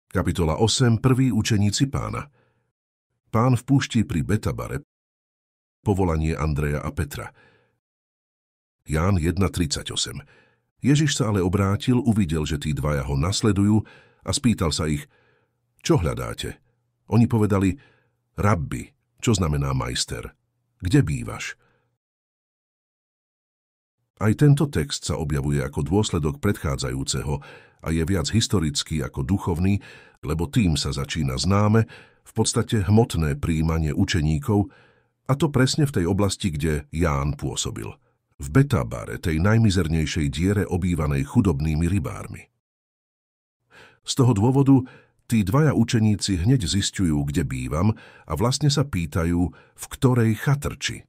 Kapitola 8. Prví učeníci Pána. Pán v púšti pri Betabare. Povolanie Andreja a Petra. Ján 1.38. Ježiš sa ale obrátil, uvidel, že tí dvaja ho nasledujú a spýtal sa ich, čo hľadáte? Oni povedali, rabbi, čo znamená majster. Kde bývaš? Aj tento text sa objavuje ako dôsledok predchádzajúceho a je viac historický ako duchovný, lebo tým sa začína známe, v podstate hmotné prijímanie učeníkov, a to presne v tej oblasti, kde Ján pôsobil. V Betabare, tej najmizernejšej diere obývanej chudobnými rybármi. Z toho dôvodu tí dvaja učeníci hneď zisťujú, kde bývam a vlastne sa pýtajú, v ktorej chatrči.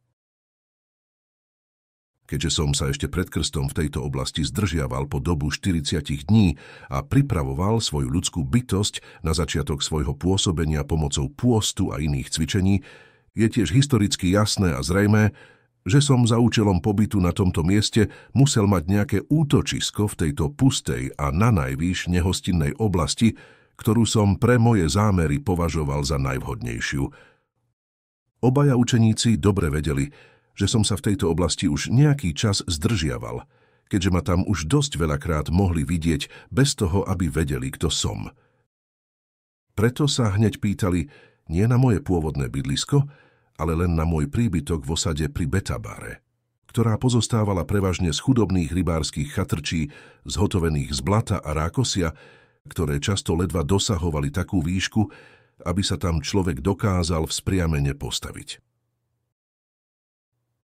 Keďže som sa ešte pred krstom v tejto oblasti zdržiaval po dobu 40 dní a pripravoval svoju ľudskú bytosť na začiatok svojho pôsobenia pomocou pôstu a iných cvičení, je tiež historicky jasné a zrejmé, že som za účelom pobytu na tomto mieste musel mať nejaké útočisko v tejto pustej a nanajvýš nehostinnej oblasti, ktorú som pre moje zámery považoval za najvhodnejšiu. Obaja učeníci dobre vedeli, že som sa v tejto oblasti už nejaký čas zdržiaval, keďže ma tam už dosť veľakrát mohli vidieť bez toho, aby vedeli, kto som. Preto sa hneď pýtali nie na moje pôvodné bydlisko, ale len na môj príbytok v osade pri Betabare, ktorá pozostávala prevažne z chudobných rybárskych chatrčí, zhotovených z blata a rákosia, ktoré často ledva dosahovali takú výšku, aby sa tam človek dokázal vzpriamene postaviť.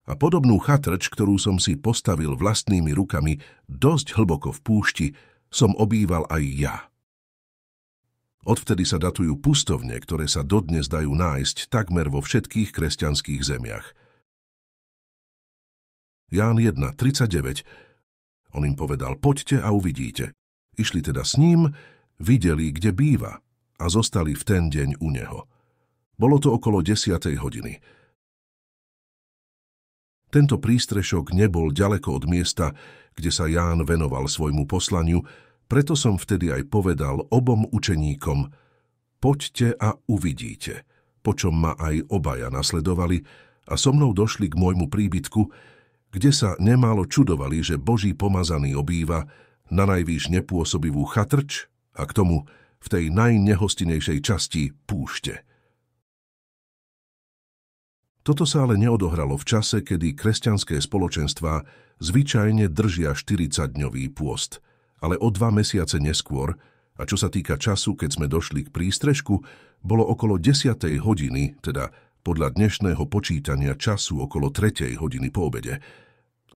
A podobnú chatrč, ktorú som si postavil vlastnými rukami dosť hlboko v púšti, som obýval aj ja. Odvtedy sa datujú pustovne, ktoré sa dodnes dajú nájsť takmer vo všetkých kresťanských zemiach. Ján 1.39. On im povedal, poďte a uvidíte. Išli teda s ním, videli, kde býva a zostali v ten deň u neho. Bolo to okolo 10. hodiny. Tento prístrešok nebol ďaleko od miesta, kde sa Ján venoval svojmu poslaniu, preto som vtedy aj povedal obom učeníkom, poďte a uvidíte, počom ma aj obaja nasledovali a so mnou došli k môjmu príbytku, kde sa nemálo čudovali, že Boží pomazaný obýva nanajvýš nepôsobivú chatrč a k tomu v tej najnehostinejšej časti púšte. Toto sa ale neodohralo v čase, kedy kresťanské spoločenstvá zvyčajne držia 40-dňový pôst, ale o 2 mesiace neskôr, a čo sa týka času, keď sme došli k prístrežku, bolo okolo 10. hodiny, teda podľa dnešného počítania času okolo 3. hodiny po obede,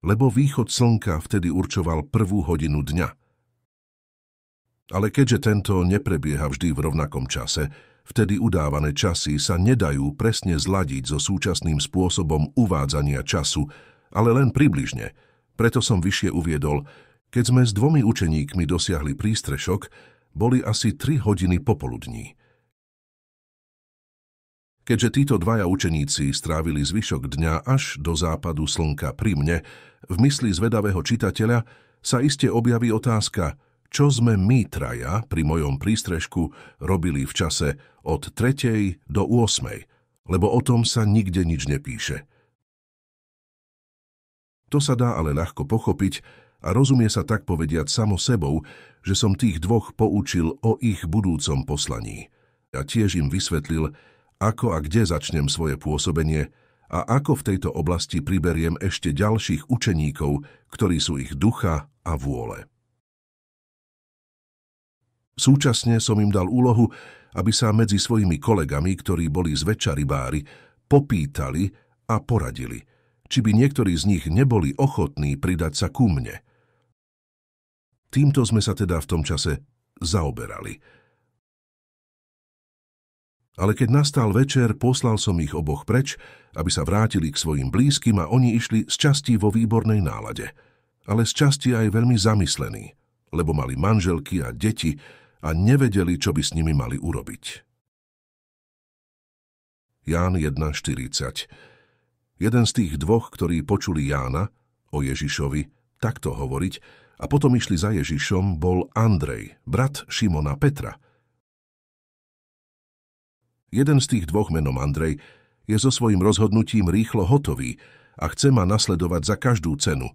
lebo východ slnka vtedy určoval 1. hodinu dňa. Ale keďže tento neprebieha vždy v rovnakom čase, vtedy udávané časy sa nedajú presne zladiť so súčasným spôsobom uvádzania času, ale len približne. Preto som vyššie uviedol, keď sme s 2 učeníkmi dosiahli prístrešok, boli asi 3 hodiny popoludní. Keďže títo dvaja učeníci strávili zvyšok dňa až do západu slnka pri mne, v mysli zvedavého čitateľa sa iste objaví otázka, čo sme my traja pri mojom prístrežku robili v čase od 3. do 8., lebo o tom sa nikde nič nepíše. To sa dá ale ľahko pochopiť a rozumie sa tak povediať samo sebou, že som tých 2 poučil o ich budúcom poslaní. A tiež im vysvetlil, ako a kde začnem svoje pôsobenie a ako v tejto oblasti priberiem ešte ďalších učeníkov, ktorí sú ich ducha a vôle. Súčasne som im dal úlohu, aby sa medzi svojimi kolegami, ktorí boli zväčša rybári, popýtali a poradili, či by niektorí z nich neboli ochotní pridať sa ku mne. Týmto sme sa teda v tom čase zaoberali. Ale keď nastal večer, poslal som ich oboch preč, aby sa vrátili k svojim blízkym a oni išli z časti vo výbornej nálade, ale z časti aj veľmi zamyslení, lebo mali manželky a deti, a nevedeli, čo by s nimi mali urobiť. Ján 1.40. Jeden z tých 2, ktorí počuli Jána o Ježišovi takto hovoriť a potom išli za Ježišom, bol Andrej, brat Šimona Petra. Jeden z tých dvoch menom Andrej je so svojím rozhodnutím rýchlo hotový a chce ma nasledovať za každú cenu.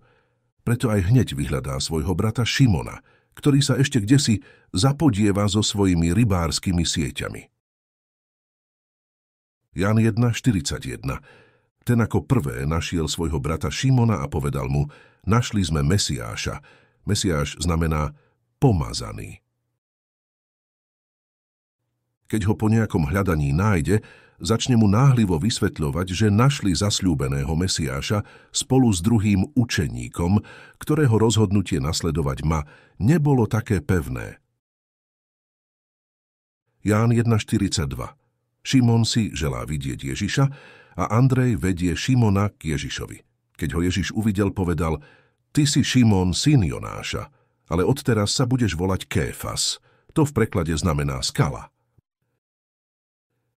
Preto aj hneď vyhľadá svojho brata Šimona, ktorý sa ešte kdesi zapodieva so svojimi rybárskymi sieťami. Ján 1.41. Ten ako prvé našiel svojho brata Šimona a povedal mu: našli sme Mesiáša. Mesiáš znamená pomazaný. Keď ho po nejakom hľadaní nájde, začne mu náhlivo vysvetľovať, že našli zasľúbeného Mesiáša spolu s druhým učeníkom, ktorého rozhodnutie nasledovať ma nebolo také pevné. Ján 1.42. Šimon si želá vidieť Ježiša a Andrej vedie Šimona k Ježišovi. Keď ho Ježiš uvidel, povedal: ty si Šimon, syn Jonáša, ale odteraz sa budeš volať Kéfas. To v preklade znamená skala.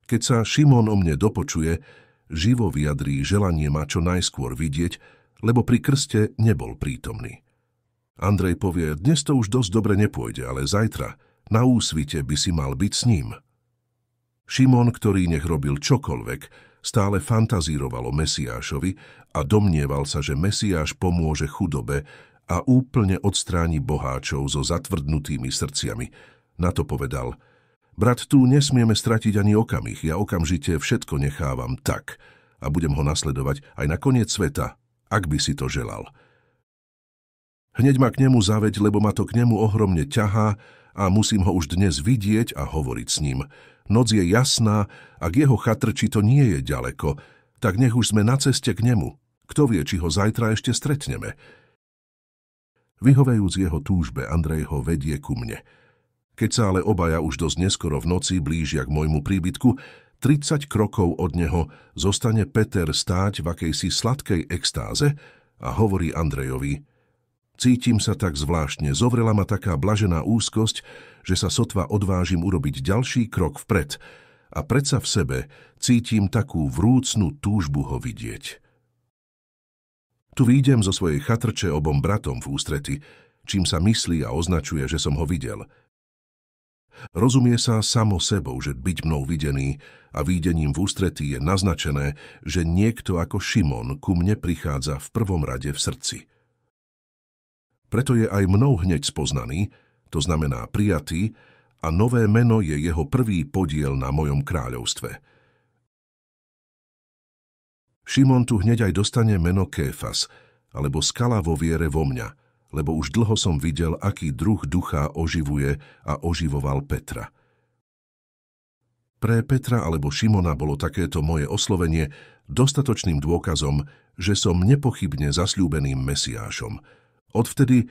Keď sa Šimon o mne dopočuje, živo vyjadrí želanie ma čo najskôr vidieť, lebo pri krste nebol prítomný. Andrej povie: dnes to už dosť dobre nepôjde, ale zajtra na úsvite by si mal byť s ním. Šimon, ktorý nech robil čokoľvek, stále fantazíroval o Mesiášovi a domnieval sa, že Mesiáš pomôže chudobe a úplne odstráni boháčov so zatvrdnutými srdciami. Na to povedal: brat, tu nesmieme stratiť ani okamih, ja okamžite všetko nechávam tak a budem ho nasledovať aj na koniec sveta, ak by si to želal. Hneď ma k nemu zaveď, lebo ma to k nemu ohromne ťahá a musím ho už dnes vidieť a hovoriť s ním. Noc je jasná a k jeho chatrči to nie je ďaleko, tak nech už sme na ceste k nemu. Kto vie, či ho zajtra ešte stretneme. Vyhovejúc jeho túžbe, Andrej ho vedie ku mne. Keď sa ale obaja už dosť neskoro v noci blížia k môjmu príbytku, 30 krokov od neho zostane Peter stáť v akejsi sladkej extáze a hovorí Andrejovi: cítim sa tak zvláštne, zovrela ma taká blažená úzkosť, že sa sotva odvážim urobiť ďalší krok vpred a predsa v sebe cítim takú vrúcnu túžbu ho vidieť. Tu výjdem zo svojej chatrče obom bratom v ústrety, čím sa myslí a označuje, že som ho videl. Rozumie sa samo sebou, že byť mnou videný a výdením v ústretí je naznačené, že niekto ako Šimon ku mne prichádza v prvom rade v srdci. Preto je aj mnou hneď spoznaný, to znamená prijatý, a nové meno je jeho prvý podiel na mojom kráľovstve. Šimon tu hneď aj dostane meno Kéfas, alebo skala vo viere vo mňa, lebo už dlho som videl, aký druh ducha oživuje a oživoval Petra. Pre Petra alebo Šimona bolo takéto moje oslovenie dostatočným dôkazom, že som nepochybne zasľúbeným Mesiášom. Odvtedy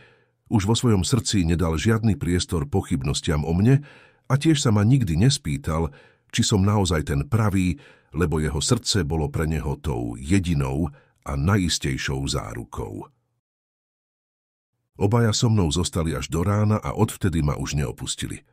už vo svojom srdci nedal žiadny priestor pochybnostiam o mne a tiež sa ma nikdy nespýtal, či som naozaj ten pravý, lebo jeho srdce bolo pre neho tou jedinou a najistejšou zárukou. Obaja so mnou zostali až do rána a odvtedy ma už neopustili.